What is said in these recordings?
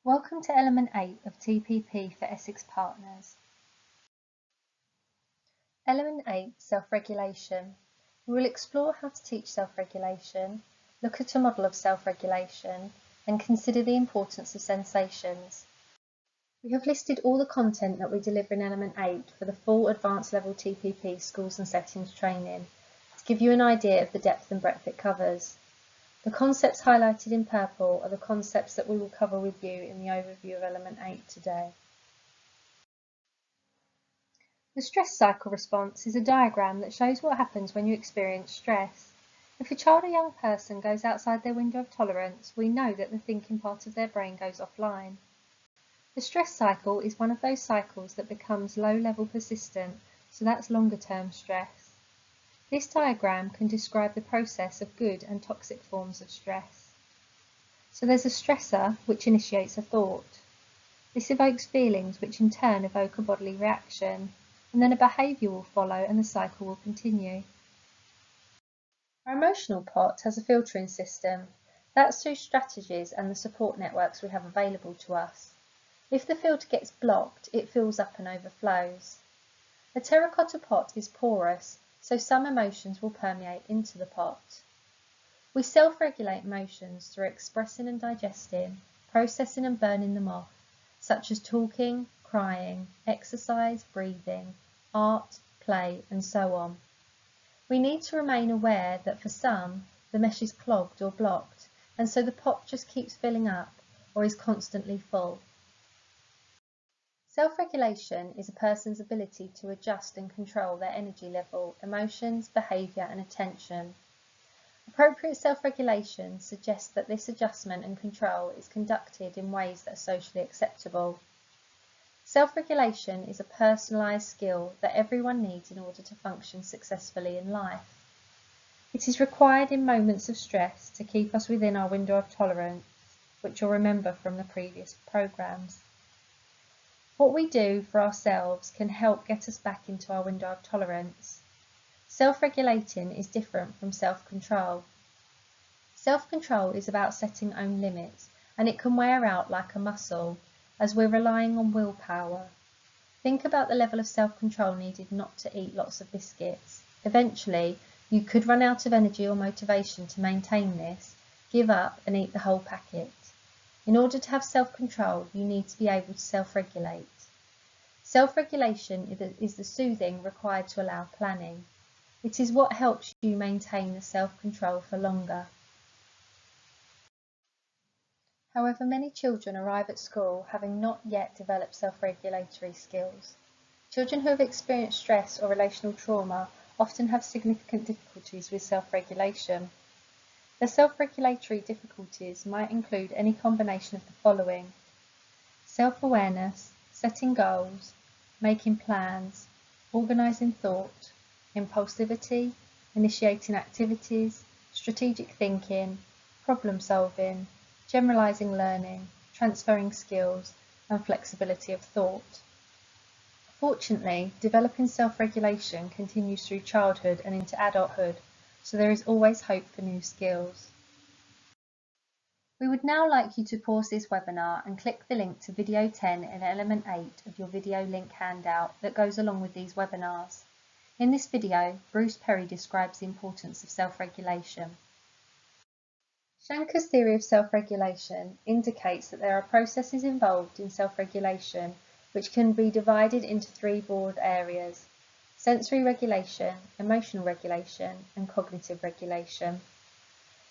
Welcome to Element 8 of TPP for Essex Partners. Element 8, Self-Regulation. We will explore how to teach self-regulation, look at a model of self-regulation, and consider the importance of sensations. We have listed all the content that we deliver in Element 8 for the full advanced level TPP schools and settings training to give you an idea of the depth and breadth it covers. The concepts highlighted in purple are the concepts that we will cover with you in the overview of Element 8 today. The stress cycle response is a diagram that shows what happens when you experience stress. If a child or young person goes outside their window of tolerance, we know that the thinking part of their brain goes offline. The stress cycle is one of those cycles that becomes low-level persistent, so that's longer-term stress. This diagram can describe the process of good and toxic forms of stress. So there's a stressor, which initiates a thought. This evokes feelings, which in turn evoke a bodily reaction, and then a behaviour will follow and the cycle will continue. Our emotional pot has a filtering system. That's through strategies and the support networks we have available to us. If the filter gets blocked, it fills up and overflows. A terracotta pot is porous, so some emotions will permeate into the pot. We self-regulate emotions through expressing and digesting, processing and burning them off, such as talking, crying, exercise, breathing, art, play, and so on. We need to remain aware that for some, the mesh is clogged or blocked, and so the pot just keeps filling up or is constantly full. Self-regulation is a person's ability to adjust and control their energy level, emotions, behaviour and attention. Appropriate self-regulation suggests that this adjustment and control is conducted in ways that are socially acceptable. Self-regulation is a personalised skill that everyone needs in order to function successfully in life. It is required in moments of stress to keep us within our window of tolerance, which you'll remember from the previous programmes. What we do for ourselves can help get us back into our window of tolerance. Self-regulating is different from self-control. Self-control is about setting own limits, and it can wear out like a muscle, as we're relying on willpower. Think about the level of self-control needed not to eat lots of biscuits. Eventually, you could run out of energy or motivation to maintain this, give up and eat the whole packet. In order to have self-control, you need to be able to self-regulate. Self-regulation is the soothing required to allow planning. It is what helps you maintain the self-control for longer. However, many children arrive at school having not yet developed self-regulatory skills. Children who have experienced stress or relational trauma often have significant difficulties with self-regulation. The self-regulatory difficulties might include any combination of the following: self-awareness, setting goals, making plans, organising thought, impulsivity, initiating activities, strategic thinking, problem solving, generalising learning, transferring skills, and flexibility of thought. Fortunately, developing self-regulation continues through childhood and into adulthood, so there is always hope for new skills. We would now like you to pause this webinar and click the link to video 10 in Element 8 of your video link handout that goes along with these webinars. In this video, Bruce Perry describes the importance of self-regulation. Shanker's theory of self-regulation indicates that there are processes involved in self-regulation which can be divided into three broad areas: sensory regulation, emotional regulation, and cognitive regulation.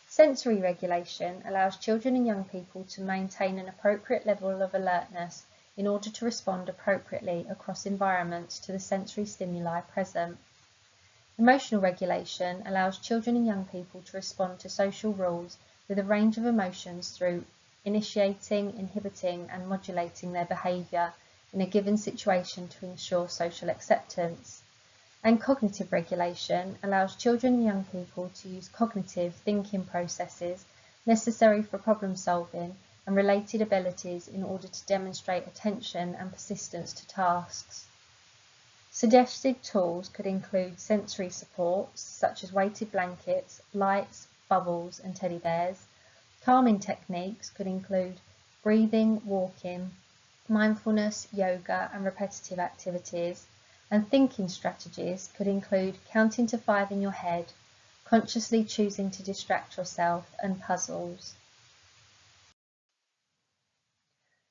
Sensory regulation allows children and young people to maintain an appropriate level of alertness in order to respond appropriately across environments to the sensory stimuli present. Emotional regulation allows children and young people to respond to social rules with a range of emotions through initiating, inhibiting, and modulating their behaviour in a given situation to ensure social acceptance. And cognitive regulation allows children and young people to use cognitive thinking processes necessary for problem solving and related abilities in order to demonstrate attention and persistence to tasks. Suggested tools could include sensory supports such as weighted blankets, lights, bubbles and teddy bears. Calming techniques could include breathing, walking, mindfulness, yoga and repetitive activities, and thinking strategies could include counting to 5 in your head, consciously choosing to distract yourself, and puzzles.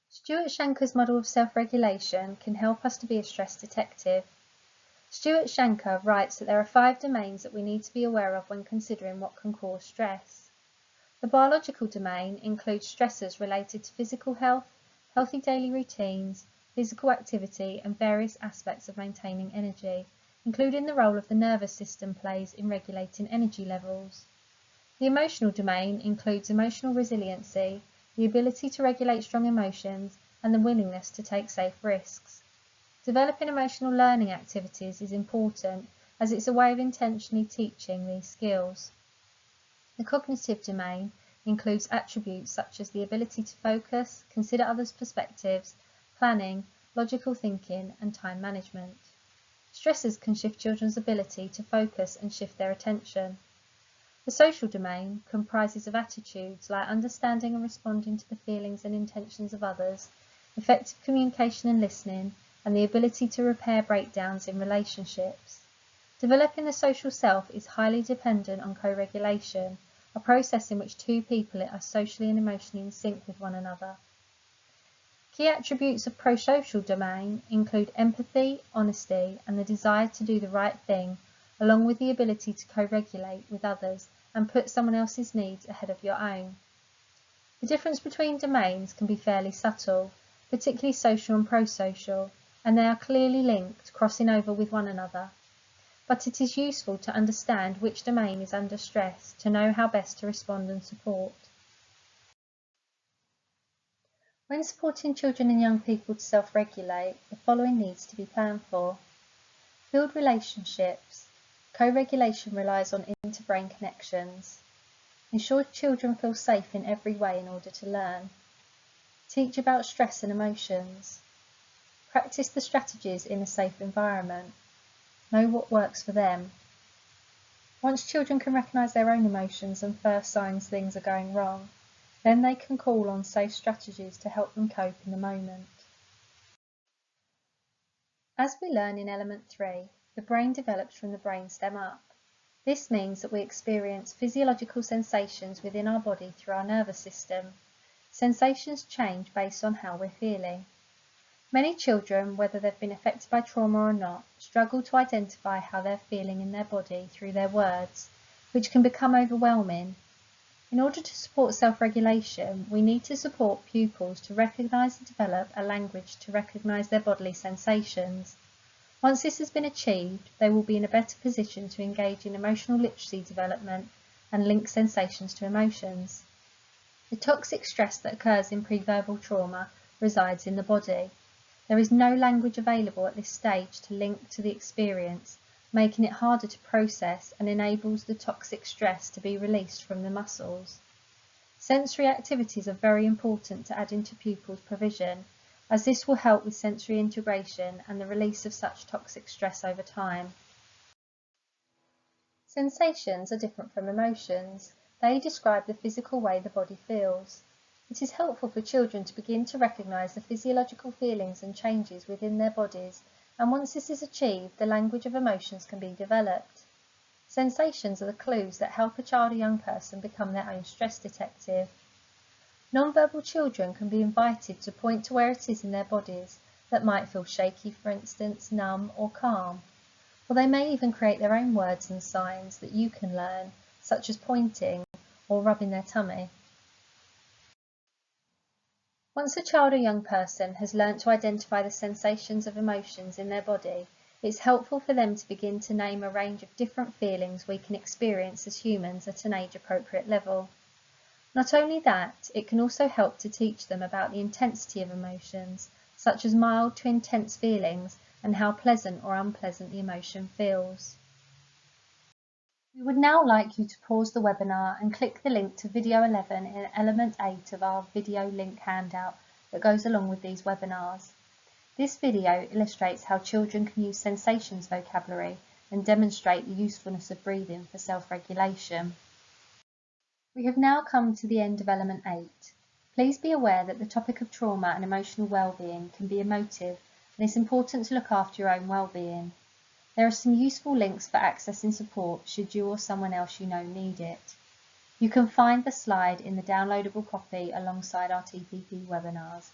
Stuart Shanker's model of self-regulation can help us to be a stress detective. Stuart Shanker writes that there are 5 domains that we need to be aware of when considering what can cause stress. The biological domain includes stressors related to physical health, healthy daily routines, physical activity, and various aspects of maintaining energy, including the role of the nervous system plays in regulating energy levels. The emotional domain includes emotional resiliency, the ability to regulate strong emotions, and the willingness to take safe risks. Developing emotional learning activities is important as it's a way of intentionally teaching these skills. The cognitive domain includes attributes such as the ability to focus, consider others' perspectives, planning, logical thinking, and time management. Stressors can shift children's ability to focus and shift their attention. The social domain comprises of attitudes like understanding and responding to the feelings and intentions of others, effective communication and listening, and the ability to repair breakdowns in relationships. Developing the social self is highly dependent on co-regulation, a process in which 2 people are socially and emotionally in sync with one another. Key attributes of prosocial domain include empathy, honesty, and the desire to do the right thing, along with the ability to co-regulate with others and put someone else's needs ahead of your own. The difference between domains can be fairly subtle, particularly social and prosocial, and they are clearly linked, crossing over with one another. But it is useful to understand which domain is under stress to know how best to respond and support. When supporting children and young people to self-regulate, the following needs to be planned for. Build relationships. Co-regulation relies on inter-brain connections. Ensure children feel safe in every way in order to learn. Teach about stress and emotions. Practice the strategies in a safe environment. Know what works for them. Once children can recognise their own emotions and first signs things are going wrong, then they can call on safe strategies to help them cope in the moment. As we learn in element 3, the brain develops from the brainstem up. This means that we experience physiological sensations within our body through our nervous system. Sensations change based on how we're feeling. Many children, whether they've been affected by trauma or not, struggle to identify how they're feeling in their body through their words, which can become overwhelming. In order to support self-regulation, we need to support pupils to recognise and develop a language to recognise their bodily sensations. Once this has been achieved, they will be in a better position to engage in emotional literacy development and link sensations to emotions. The toxic stress that occurs in pre-verbal trauma resides in the body. There is no language available at this stage to link to the experience, making it harder to process and enables the toxic stress to be released from the muscles. Sensory activities are very important to add into pupils' provision, as this will help with sensory integration and the release of such toxic stress over time. Sensations are different from emotions. They describe the physical way the body feels. It is helpful for children to begin to recognise the physiological feelings and changes within their bodies, and once this is achieved, the language of emotions can be developed. Sensations are the clues that help a child or young person become their own stress detective. Non-verbal children can be invited to point to where it is in their bodies that might feel shaky, for instance, numb or calm. Or they may even create their own words and signs that you can learn, such as pointing or rubbing their tummy. Once a child or young person has learnt to identify the sensations of emotions in their body, it's helpful for them to begin to name a range of different feelings we can experience as humans at an age-appropriate level. Not only that, it can also help to teach them about the intensity of emotions, such as mild to intense feelings, and how pleasant or unpleasant the emotion feels. We would now like you to pause the webinar and click the link to video 11 in element 8 of our video link handout that goes along with these webinars. This video illustrates how children can use sensations vocabulary and demonstrate the usefulness of breathing for self-regulation. We have now come to the end of element 8. Please be aware that the topic of trauma and emotional well-being can be emotive, and it's important to look after your own well-being. There are some useful links for accessing support should you or someone else you know need it. You can find the slide in the downloadable copy alongside our TPP webinars.